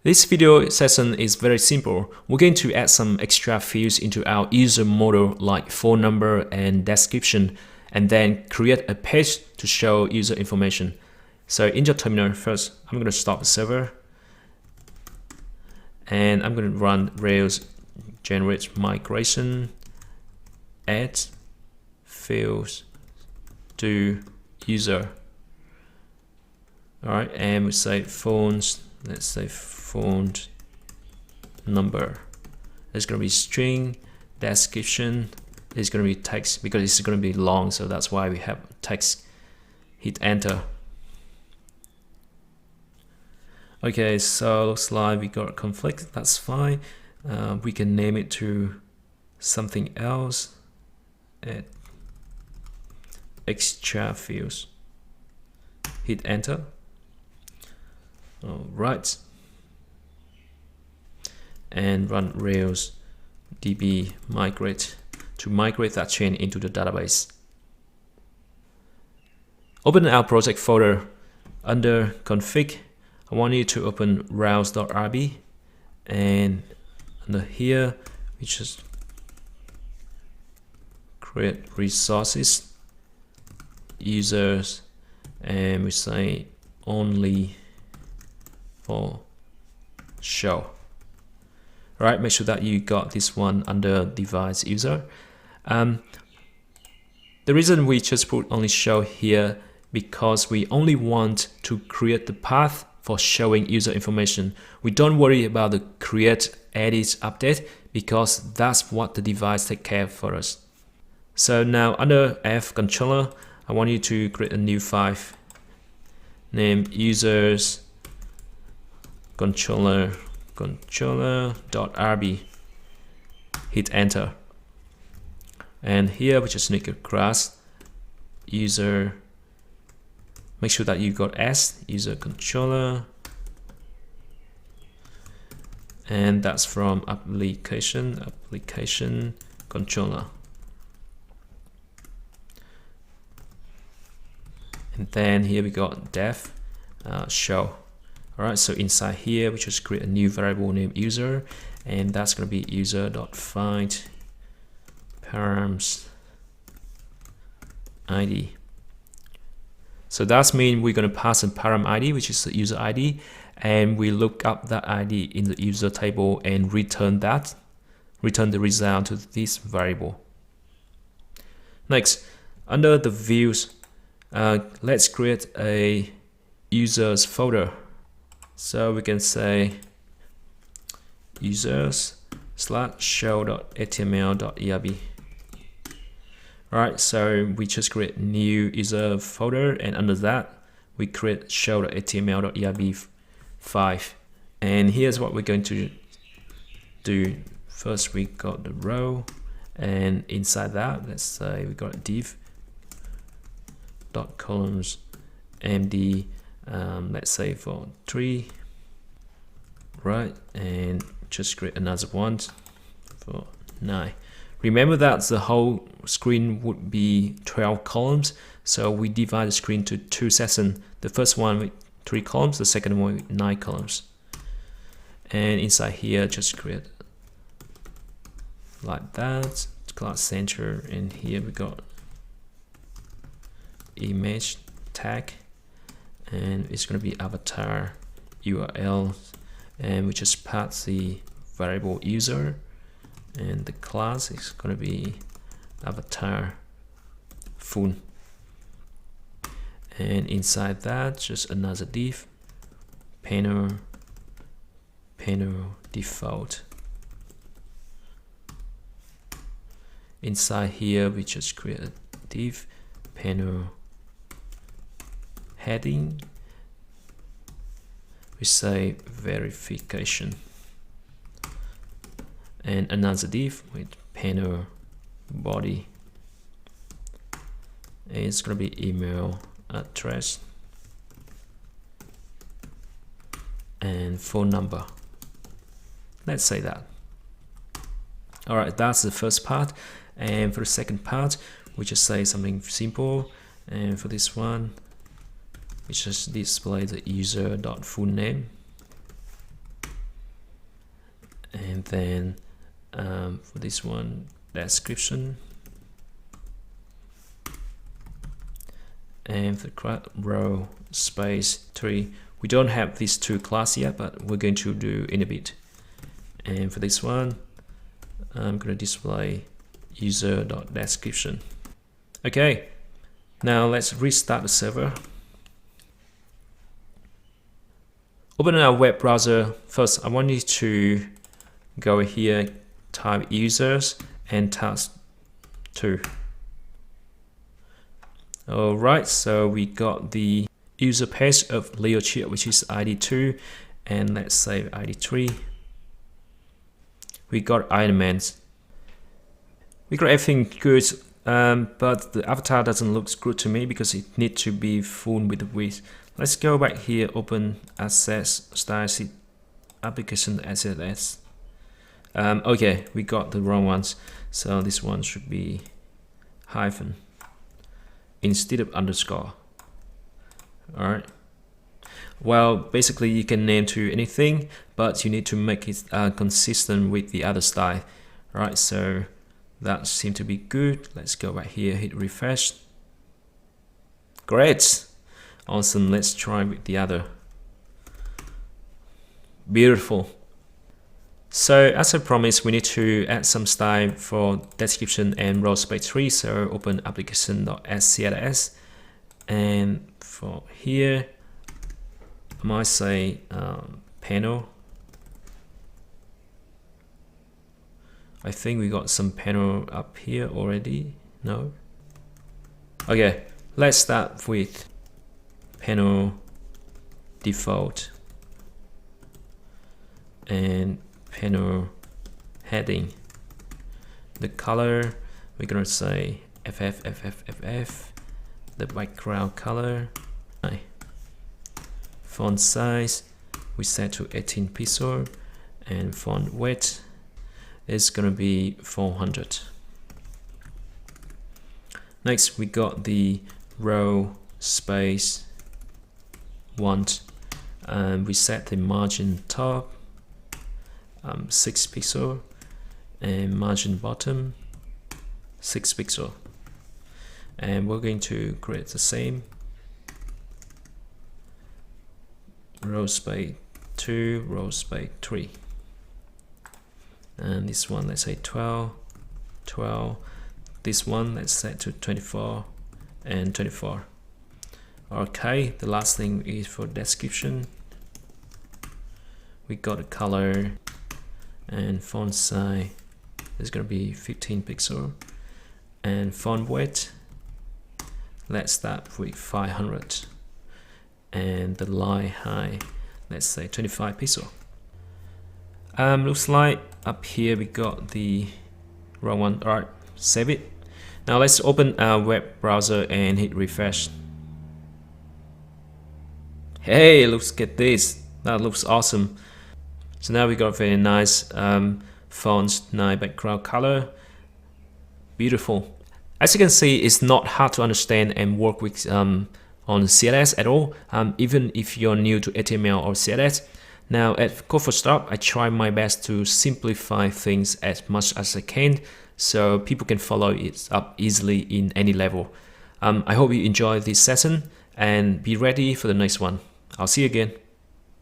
This video session is very simple. We're going to add some extra fields into our user model like phone number and description, and then create a page to show user information. So in your terminal first, I'm going to stop the server and I'm going to run Rails generate migration add fields to user. All right, and we say phones, let's say phone number. It's going to be string, description is going to be text because it's going to be long, so that's why we have text. Hit enter. Okay, so looks like we got a conflict. That's fine. We can name it to something else. Add extra fields. Hit enter. All right, and run Rails db migrate to migrate that chain into the database. Open our project folder. Under config, I want you to open rails.rb, and under here we just create resources, users, and we say only for show. All right, make sure that you got this one under device user. The reason we just put only show here because we only want to create the path for showing user information. We don't worry about the create, edit, update because that's what the device take care of for us. So now under F controller, I want you to create a new file named users controller.rb. Hit enter. And here we just make a class user. Make sure that you got S, user controller, and that's from application controller. And then here we got def show. All right, so inside here we just create a new variable named user, and that's going to be user.find params id. So that's mean we're going to pass a param id, which is the user id, and we look up that id in the user table and return the result to this variable. Next, under the views, let's create a users folder. So we can say users/show.html.erb. Alright, so we just create new user folder, and under that we create show.html.erb file. And here's what we're going to do. First we got the row, and inside that let's say we got div.columns md, let's say for 3, right, and just create another one for 9. Remember that the whole screen would be 12 columns, so we divide the screen to 2 sections. The first one with 3 columns, the second one with 9 columns. And inside here just create like that, class center, and here we got image tag, and it's going to be avatar URL, and we just pass the variable user, and the class is going to be avatar phone, and inside that just another div panel default. Inside here we just create a div panel heading, we say verification, and another div with panel body, and it's going to be email address and phone number. Let's say that. All right, that's the first part. And for the second part, we just say something simple, and for this one we just display the user.fullname And then for this one, description. And for row space 3, we don't have these two classes yet, but we're going to do in a bit. And for this one, I'm going to display user.description. Okay, now let's restart the server. Open our web browser. First, I want you to go here, type users and task 2. Alright, so we got the user page of Leo Chia, which is ID 2, and let's save ID 3. We got elements. We got everything good, but the avatar doesn't look good to me because it needs to be full with the width. Let's go back here, open Access Style Sheet Application SLS. Okay, we got the wrong ones, so this one should be hyphen instead of underscore. Alright. Well, basically you can name to anything, but you need to make it consistent with the other style. Alright, so that seems to be good. Let's go back here, hit refresh. Great. Awesome. Let's try with the other. Beautiful. So as I promised, we need to add some style for description and row space 3. So open application.scls, and for here I might say panel. I think we got some panel up here already. No? Okay, let's start with panel default and panel heading. The color, we're gonna say FF. The background color. Font size, we set to 18 pixel, and font weight is gonna be 400. Next, we got the row space 1, and we set the margin top 6 pixel and margin bottom 6 pixel, and we're going to create the same row space 2, row space 3, and this one let's say 12. This one let's set to 24 and 24. Okay, the last thing is for description. We got a color and font size is gonna be 15 pixel, and font weight, let's start with 500, and the line height, let's say 25 pixel. Looks like up here we got the wrong one. Alright, save it. Now let's open our web browser and hit refresh. Hey, look at this. That looks awesome. So now we got very nice font, nice background color. Beautiful. As you can see, it's not hard to understand and work with on CSS at all, even if you're new to HTML or CSS. Now at Code for Startup, I try my best to simplify things as much as I can, so people can follow it up easily in any level. I hope you enjoyed this session and be ready for the next one. I'll see you again.